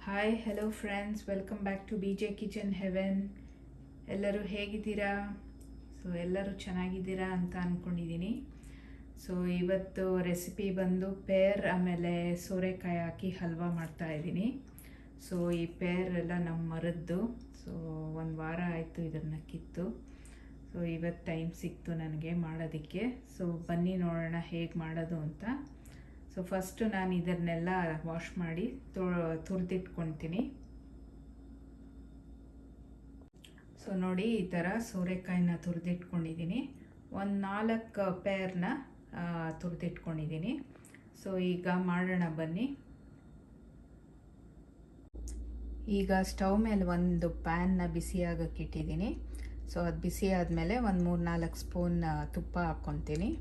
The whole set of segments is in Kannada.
Hi hello friends, welcome back to B J kitchen heaven. ಎಲ್ಲರೂ ಹೇಗಿದ್ದೀರಾ? ಸೊ ಎಲ್ಲರೂ ಚೆನ್ನಾಗಿದ್ದೀರಾ ಅಂತ ಅಂದ್ಕೊಂಡಿದ್ದೀನಿ. ಸೊ ಇವತ್ತು ರೆಸಿಪಿ ಬಂದು ಪೇರ್ ಆಮೇಲೆ ಸೋರೆಕಾಯಿ ಹಾಕಿ ಹಲ್ವಾ ಮಾಡ್ತಾಯಿದ್ದೀನಿ. ಸೊ ಈ ಪೇರ್ ಎಲ್ಲ ನಮ್ಮ ಮರದ್ದು. ಸೊ ಒಂದು ವಾರ ಆಯಿತು ಇದನ್ನು ಕಿತ್ತು. ಸೊ ಇವತ್ತು ಟೈಮ್ ಸಿಕ್ತು ನನಗೆ ಮಾಡೋದಕ್ಕೆ. ಸೊ ಬನ್ನಿ ನೋಡೋಣ ಹೇಗೆ ಮಾಡೋದು ಅಂತ. ಸೊ ಫಸ್ಟು ನಾನು ಇದನ್ನೆಲ್ಲ ವಾಶ್ ಮಾಡಿ ತುರಿದಿಟ್ಕೊತೀನಿ. ಸೊ ನೋಡಿ, ಈ ಥರ ಸೋರೆಕಾಯಿನ ತುರಿದಿಟ್ಕೊಂಡಿದ್ದೀನಿ. ಒಂದು 4 ಪೇರ್ನ ತುರಿದಿಟ್ಕೊಂಡಿದ್ದೀನಿ. ಸೊ ಈಗ ಮಾಡೋಣ ಬನ್ನಿ. ಈಗ ಸ್ಟವ್ ಮೇಲೆ ಒಂದು ಪ್ಯಾನ್ನ ಬಿಸಿಯಾಗಕ್ಕೆ ಇಟ್ಟಿದ್ದೀನಿ. ಸೊ ಅದು ಬಿಸಿ ಆದಮೇಲೆ ಒಂದು 3-4 ಸ್ಪೂನ್ ತುಪ್ಪ ಹಾಕ್ಕೊತೀನಿ.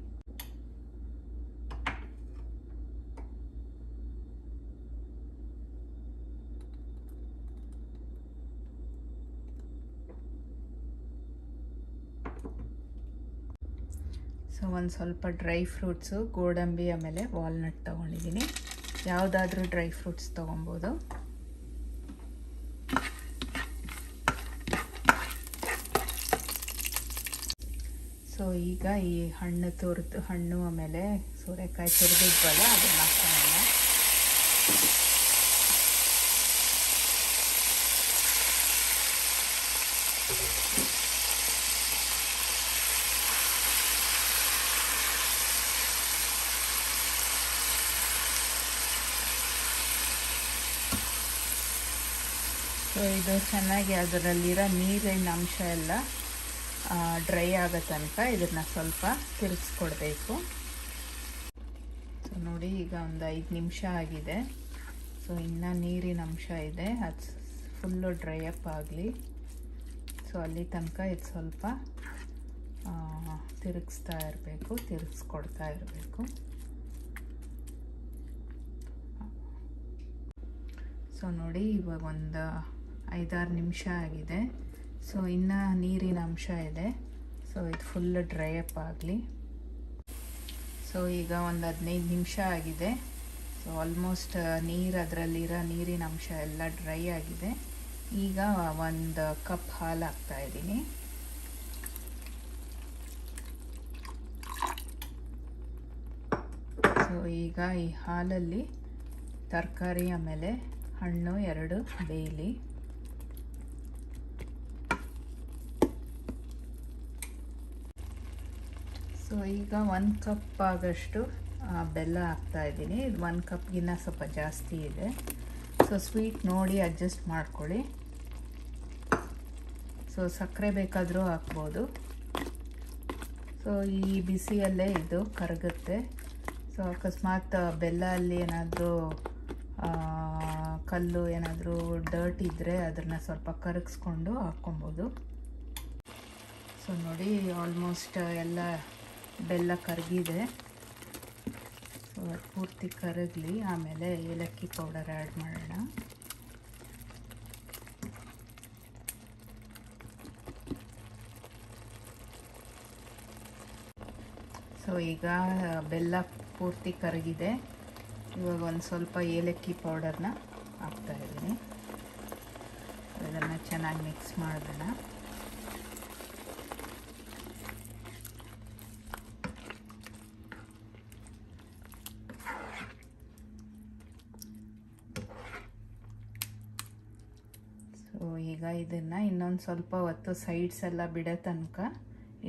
ಸೊ ಒಂದು ಸ್ವಲ್ಪ ಡ್ರೈ ಫ್ರೂಟ್ಸು, ಗೋಡಂಬಿ ಆಮೇಲೆ ವಾಲ್ನಟ್ ತೊಗೊಂಡಿದ್ದೀನಿ. ಯಾವುದಾದ್ರೂ ಡ್ರೈ ಫ್ರೂಟ್ಸ್ ತೊಗೊಬೋದು. ಸೊ ಈಗ ಈ ಹಣ್ಣು ಆಮೇಲೆ ಸೋರೆಕಾಯಿ ತುರಿದಿದ್ವಲ್ಲ ಅದನ್ನು ಹಾಕೋಣ. ಸೊ ಇದು ಚೆನ್ನಾಗಿ ಅದರಲ್ಲಿರೋ ನೀರಿನ ಅಂಶ ಎಲ್ಲ ಡ್ರೈ ಆಗೋ ತನಕ ಇದನ್ನು ಸ್ವಲ್ಪ ತಿರುಗಿಸ್ಕೊಡ್ಬೇಕು. ಸೊ ನೋಡಿ, ಈಗ ಒಂದು 5 ನಿಮಿಷ ಆಗಿದೆ. ಸೊ ಇನ್ನೂ ನೀರಿನ ಅಂಶ ಇದೆ, ಅದು ಫುಲ್ಲು ಡ್ರೈ ಅಪ್ ಆಗಲಿ. ಸೊ ಅಲ್ಲಿ ತನಕ ಇದು ಸ್ವಲ್ಪ ತಿರುಗಿಸ್ಕೊಡ್ತಾ ಇರಬೇಕು. ಸೊ ನೋಡಿ, ಇವಾಗ ಒಂದು 5-6 ನಿಮಿಷ ಆಗಿದೆ. ಸೊ ಇನ್ನೂ ನೀರಿನ ಅಂಶ ಇದೆ. ಸೊ ಇದು ಫುಲ್ ಡ್ರೈ ಅಪ್ ಆಗಲಿ. ಸೊ ಈಗ ಒಂದು 15 ನಿಮಿಷ ಆಗಿದೆ. ಸೊ ಆಲ್ಮೋಸ್ಟ್ ಅದರಲ್ಲಿರೋ ನೀರಿನ ಅಂಶ ಎಲ್ಲ ಡ್ರೈ ಆಗಿದೆ. ಈಗ 1 ಕಪ್ ಹಾಲು ಹಾಕ್ತಾಯಿದ್ದೀನಿ. ಸೊ ಈಗ ಈ ಹಾಲಲ್ಲಿ ತರಕಾರಿ ಆಮೇಲೆ ಹಣ್ಣು 2 ಬೇಯಲಿ. ಸೊ ಈಗ 1 ಕಪ್ ಆಗಷ್ಟು ಬೆಲ್ಲ ಹಾಕ್ತಾಯಿದ್ದೀನಿ. ಇದು 1 ಕಪ್ಗಿನ್ನ ಸ್ವಲ್ಪ ಜಾಸ್ತಿ ಇದೆ. ಸೊ ಸ್ವೀಟ್ ನೋಡಿ ಅಡ್ಜಸ್ಟ್ ಮಾಡ್ಕೊಳ್ಳಿ. ಸೊ ಸಕ್ಕರೆ ಬೇಕಾದರೂ ಹಾಕ್ಬೋದು. ಸೊ ಈ ಬಿಸಿಯಲ್ಲೇ ಇದು ಕರಗುತ್ತೆ. ಸೊ ಅಕಸ್ಮಾತ್ ಬೆಲ್ಲ ಅಲ್ಲಿ ಏನಾದರೂ ಕಲ್ಲು ಏನಾದರೂ ಡರ್ಟ್ ಇದ್ದರೆ ಅದನ್ನು ಸ್ವಲ್ಪ ಕರಗಿಸ್ಕೊಂಡು ಹಾಕ್ಕೊಬೋದು. ಸೊ ನೋಡಿ, ಆಲ್ಮೋಸ್ಟ್ ಎಲ್ಲ ಬೆಲ್ಲ ಕರಗಿದೆ. ಸೊ ಅದು ಪೂರ್ತಿ ಕರಗಲಿ. ಆಮೇಲೆ ಏಲಕ್ಕಿ ಪೌಡರ್ ಆ್ಯಡ್ ಮಾಡೋಣ. ಸೊ ಈಗ ಬೆಲ್ಲ ಪೂರ್ತಿ ಕರಗಿದೆ. ಇವಾಗ ಒಂದು ಸ್ವಲ್ಪ ಏಲಕ್ಕಿ ಪೌಡರ್ನ ಹಾಕ್ತಾಯಿದ್ದೀನಿ. ಇದನ್ನು ಚೆನ್ನಾಗಿ ಮಿಕ್ಸ್ ಮಾಡೋಣ. ಸೊ ಈಗ ಇದನ್ನು ಇನ್ನೊಂದು ಸ್ವಲ್ಪ ಹೊತ್ತು ಸೈಡ್ಸ್ ಎಲ್ಲ ಬಿಡೋ ತನಕ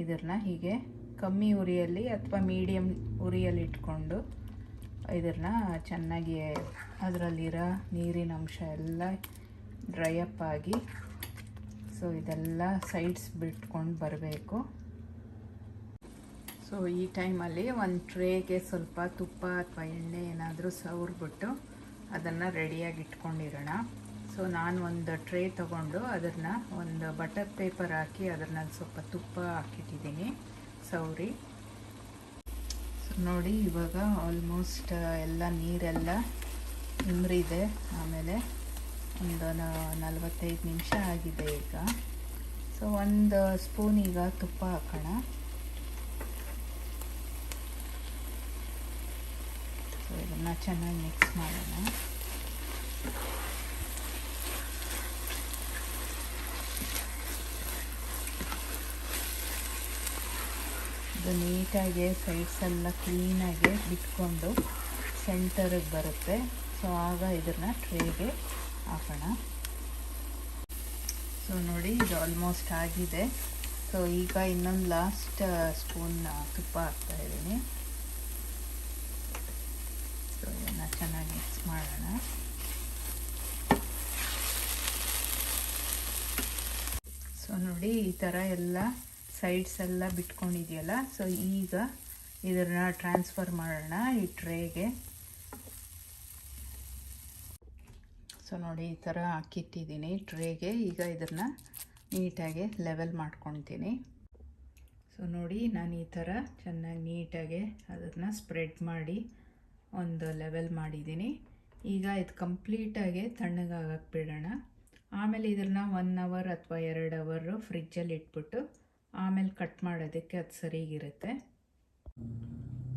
ಇದನ್ನು ಹೀಗೆ ಕಮ್ಮಿ ಉರಿಯಲ್ಲಿ ಅಥವಾ ಮೀಡಿಯಮ್ ಉರಿಯಲ್ಲಿ ಇಟ್ಕೊಂಡು ಇದನ್ನು ಚೆನ್ನಾಗಿ ಅದರಲ್ಲಿರೋ ನೀರಿನ ಅಂಶ ಎಲ್ಲ ಡ್ರೈ ಅಪ್ ಆಗಿ ಸೊ ಇದೆಲ್ಲ ಸೈಡ್ಸ್ ಬಿಟ್ಕೊಂಡು ಬರಬೇಕು. ಸೊ ಈ ಟೈಮಲ್ಲಿ ಒಂದು ಟ್ರೇಗೆ ಸ್ವಲ್ಪ ತುಪ್ಪ ಅಥವಾ ಎಣ್ಣೆ ಏನಾದರೂ ಸವರ್ಬಿಟ್ಟು ಅದನ್ನು ರೆಡಿಯಾಗಿ ಇಟ್ಕೊಂಡಿರೋಣ. ಸೊ ನಾನು ಒಂದು ಟ್ರೇ ತೊಗೊಂಡು ಅದನ್ನು ಒಂದು ಬಟರ್ ಪೇಪರ್ ಹಾಕಿ ಅದನ್ನು ಸ್ವಲ್ಪ ತುಪ್ಪ ಹಾಕಿಟ್ಟಿದ್ದೀನಿ ಸವರಿ. ಸೊ ನೋಡಿ, ಇವಾಗ ಆಲ್ಮೋಸ್ಟ್ ಎಲ್ಲ ನೀರೆಲ್ಲ ಇಮ್ರಿದೆ. ಆಮೇಲೆ ಒಂದು 45 ನಿಮಿಷ ಆಗಿದೆ ಈಗ. ಸೊ 1 ಸ್ಪೂನ್ ಈಗ ತುಪ್ಪ ಹಾಕೋಣ. ಸೊ ಇದನ್ನು ಚೆನ್ನಾಗಿ ಮಿಕ್ಸ್ ಮಾಡೋಣ. ನೀಟಾಗಿ ಸೈಡ್ಸ್ ಎಲ್ಲ ಕ್ಲೀನಾಗಿ ಬಿಟ್ಕೊಂಡು ಸೆಂಟರಿಗೆ ಬರುತ್ತೆ. ಸೊ ಆಗ ಇದನ್ನು ಟ್ರೇಗೆ ಹಾಕೋಣ. ಸೊ ನೋಡಿ, ಇದು ಆಲ್ಮೋಸ್ಟ್ ಆಗಿದೆ. ಸೊ ಈಗ ಇನ್ನೊಂದು ಲಾಸ್ಟ್ ಸ್ಪೂನ್ ತುಪ್ಪ ಹಾಕ್ತಾಯಿದ್ದೀನಿ. ಸೊ ಇದನ್ನು ಚೆನ್ನಾಗಿ ಮಿಕ್ಸ್ ಮಾಡೋಣ. ಸೊ ನೋಡಿ, ಈ ಥರ ಎಲ್ಲ ಸೈಡ್ಸ್ ಎಲ್ಲ ಬಿಟ್ಕೊಂಡಿದೆಯಲ್ಲ. ಸೊ ಈಗ ಇದನ್ನು ಟ್ರಾನ್ಸ್ಫರ್ ಮಾಡೋಣ ಈ ಟ್ರೇಗೆ. ಸೊ ನೋಡಿ, ಈ ಥರ ಹಾಕಿಟ್ಟಿದ್ದೀನಿ ಟ್ರೇಗೆ. ಈಗ ಇದನ್ನು ನೀಟಾಗಿ ಲೆವೆಲ್ ಮಾಡ್ಕೊತೀನಿ. ಸೊ ನೋಡಿ, ನಾನು ಈ ಥರ ಚೆನ್ನಾಗಿ ನೀಟಾಗಿ ಅದನ್ನು ಸ್ಪ್ರೆಡ್ ಮಾಡಿ ಒಂದು ಲೆವೆಲ್ ಮಾಡಿದ್ದೀನಿ. ಈಗ ಇದು ಕಂಪ್ಲೀಟಾಗಿ ತಣ್ಣಗಾಗಕ್ಕೆ ಬಿಡೋಣ. ಆಮೇಲೆ ಇದನ್ನು 1 ಅವರ್ ಅಥವಾ 2 ಅವರು ಫ್ರಿಜ್ಜಲ್ಲಿ ಇಟ್ಬಿಟ್ಟು ಆಮೇಲೆ ಕಟ್ ಮಾಡೋದಕ್ಕೆ ಅದು ಸರಿಗಿರುತ್ತೆ.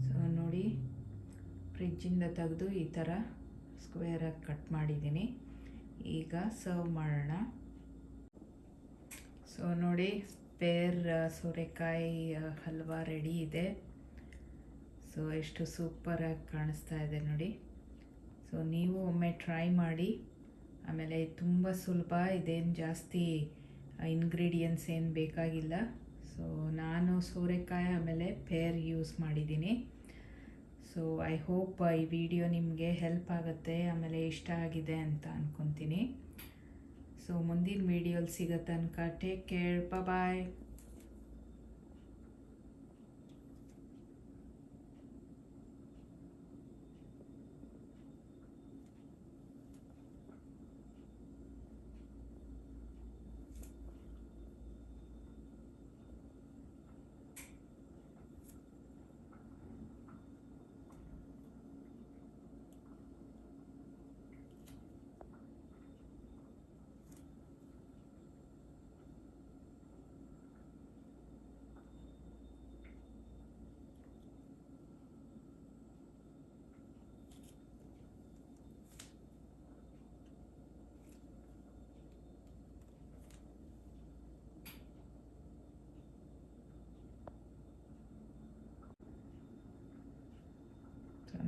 ಸೊ ನೋಡಿ, ಫ್ರಿಜ್ಜಿಂದ ತೆಗೆದು ಈ ಥರ ಸ್ಕ್ವೇರಾಗಿ ಕಟ್ ಮಾಡಿದ್ದೀನಿ. ಈಗ ಸರ್ವ್ ಮಾಡೋಣ. ಸೊ ನೋಡಿ, ಪೇರ್ ಸೋರೆಕಾಯಿ ಹಲ್ವಾ ರೆಡಿ ಇದೆ. ಸೊ ಎಷ್ಟು ಸೂಪರಾಗಿ ಕಾಣಿಸ್ತಾ ಇದೆ ನೋಡಿ. ಸೊ ನೀವು ಒಮ್ಮೆ ಟ್ರೈ ಮಾಡಿ. ಆಮೇಲೆ ತುಂಬ ಸುಲಭ, ಇದೇನು ಜಾಸ್ತಿ ಇಂಗ್ರೀಡಿಯೆಂಟ್ಸ್ ಏನು ಬೇಕಾಗಿಲ್ಲ. ಸೊ ನಾನು ಸೋರೆಕಾಯಿ ಆಮೇಲೆ ಪೇರ್ ಯೂಸ್ ಮಾಡಿದ್ದೀನಿ. ಸೊ ಐ ಹೋಪ್ ಈ ವಿಡಿಯೋ ನಿಮಗೆ ಹೆಲ್ಪ್ ಆಗುತ್ತೆ, ಆಮೇಲೆ ಇಷ್ಟ ಆಗಿದೆ ಅಂತ ಅಂದ್ಕೊತೀನಿ. ಸೊ ಮುಂದಿನ ವಿಡಿಯೋಲಿ ಸಿಗೋ ತನಕ ಟೇಕ್ ಕೇರ್, ಬಾಯ್.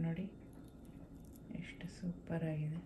ನೋಡಿ ಎಷ್ಟು ಸೂಪರಾಗಿದೆ.